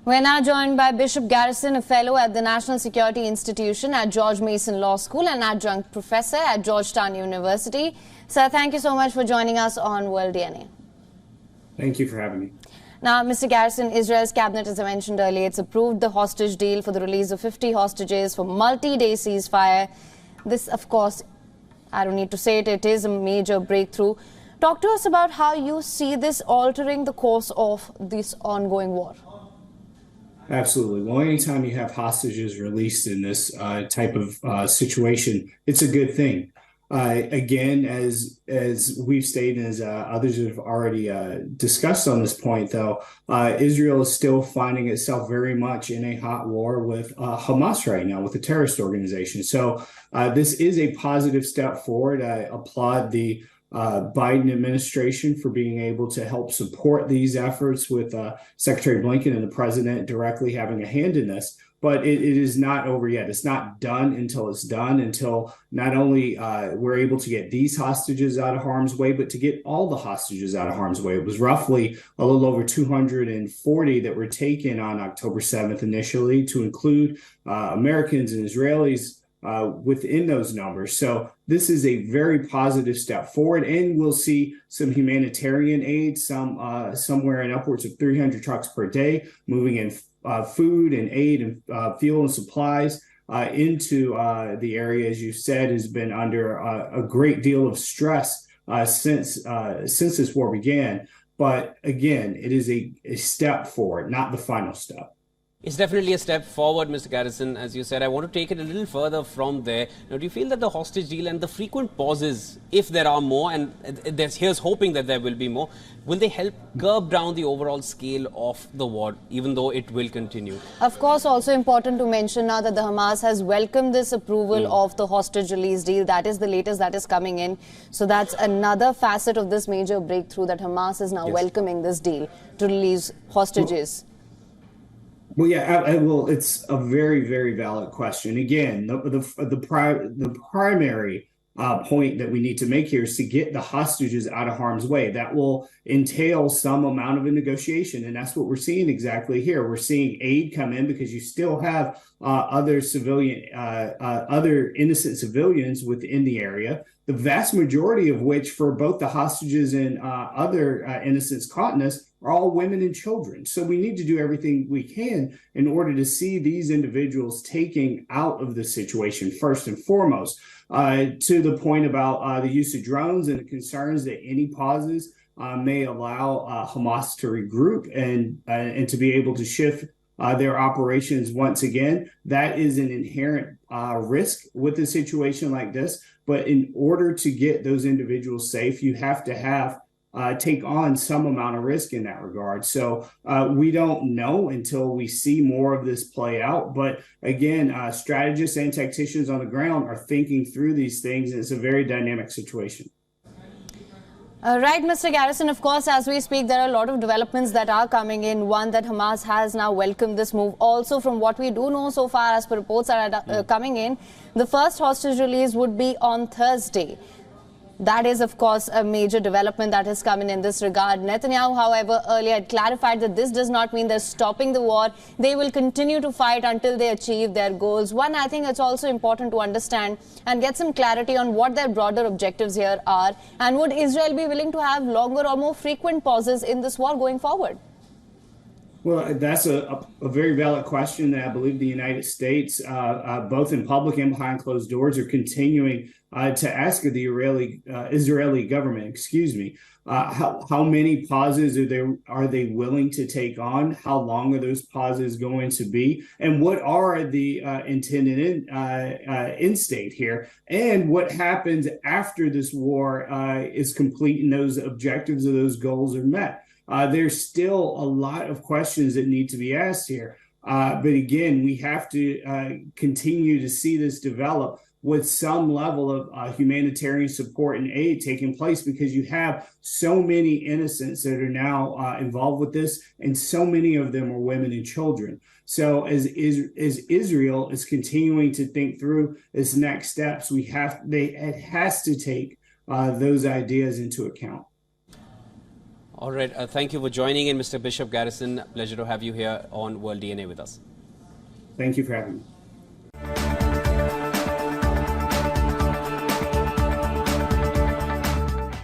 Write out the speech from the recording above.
We're now joined by Bishop Garrison, a fellow at the National Security Institution at George Mason Law School and adjunct professor at Georgetown University. Sir, thank you so much for joining us on World DNA. Thank you for having me. Now, Mr. Garrison, Israel's cabinet, as I mentioned earlier, it's approved the hostage deal for the release of 50 hostages for multi-day ceasefire. This, of course, I don't need to say it, it is a major breakthrough. Talk to us about how you see this altering the course of this ongoing war. Absolutely. Well, anytime you have hostages released in this type of situation, it's a good thing. Again, as we've stated, as others have already discussed on this point, though, Israel is still finding itself very much in a hot war with Hamas right now, with the terrorist organization. So this is a positive step forward. I applaud the Biden administration for being able to help support these efforts with Secretary Blinken and the president directly having a hand in this. But it is not over yet. It's not done until it's done, until not only we're able to get these hostages out of harm's way, but to get all the hostages out of harm's way. It was roughly a little over 240 that were taken on October 7th initially, to include Americans and Israelis within those numbers. So this is a very positive step forward, and we'll see some humanitarian aid, somewhere in upwards of 300 trucks per day moving in food and aid and fuel and supplies into the area, as you said, has been under a great deal of stress since this war began. But again, it is a step forward, not the final step. It's definitely a step forward, Mr. Garrison. As you said, I want to take it a little further from there. Now, do you feel that the hostage deal and the frequent pauses, if there are more, and here's hoping that there will be more, will they help curb down the overall scale of the war, even though it will continue? Of course, also important to mention now that the Hamas has welcomed this approval of the hostage release deal. That is the latest that is coming in. So that's another facet of this major breakthrough, that Hamas is now welcoming this deal to release hostages. Well, yeah, well, it's a very, very valid question. Again, the primary point that we need to make here is to get the hostages out of harm's way. That will entail some amount of a negotiation, and that's what we're seeing exactly here. We're seeing aid come in because you still have other innocent civilians within the area, the vast majority of which, for both the hostages and other innocents caught in this, are all women and children. So we need to do everything we can in order to see these individuals taken out of the situation first and foremost. To the point about the use of drones and the concerns that any pauses may allow Hamas to regroup and to be able to shift their operations once again. That is an inherent risk with a situation like this. But in order to get those individuals safe, you have to take on some amount of risk in that regard. So we don't know until we see more of this play out. But again, strategists and tacticians on the ground are thinking through these things. And it's a very dynamic situation. Right, Mr. Garrison, of course, as we speak, there are a lot of developments that are coming in. One, that Hamas has now welcomed this move. Also, from what we do know so far, as per reports that are coming in, the first hostage release would be on Thursday. That is, of course, a major development that has come in this regard. Netanyahu, however, earlier had clarified that this does not mean they're stopping the war. They will continue to fight until they achieve their goals. One, I think it's also important to understand and get some clarity on what their broader objectives here are. And would Israel be willing to have longer or more frequent pauses in this war going forward? Well, that's a very valid question that I believe the United States, both in public and behind closed doors, are continuing to ask of the Israeli government, how many pauses are they willing to take on? How long are those pauses going to be? And what are the intended end state here? And what happens after this war is complete and those objectives or those goals are met? There's still a lot of questions that need to be asked here. But again, we have to continue to see this develop with some level of humanitarian support and aid taking place, because you have so many innocents that are now involved with this, and so many of them are women and children. So as Israel is continuing to think through its next steps, it has to take those ideas into account. All right. Thank you for joining in, Mr. Bishop Garrison. Pleasure to have you here on World DNA with us. Thank you for having me.